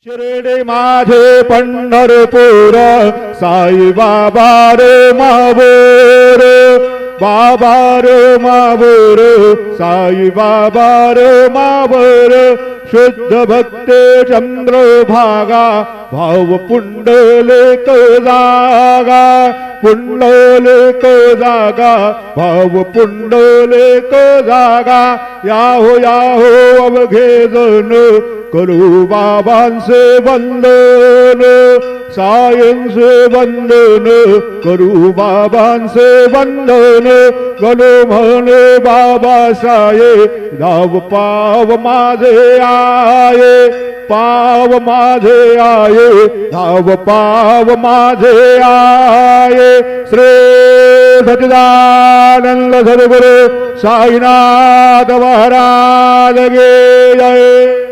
शिर्डी माझे पंढरपूर साई बाबा रे मावोर बाबा रे मावोर साई बाबा रे मावोर शुद्ध भक्ते चंद्रभागा भाव पुंडलिक जागा पुंडलिक जागा भाव पुंडलिक जागा याहो अवघे जण करू बाबांचे वंदन सायंचे वंदन करू बाबांचे वंदन गणो म्हणे बाबासाये धाव पाव माझे आये पाव माझे आये धाव पाव माझे आये श्री सच्चिदानंद सद्गुरु साईनाथ महाराज की जय।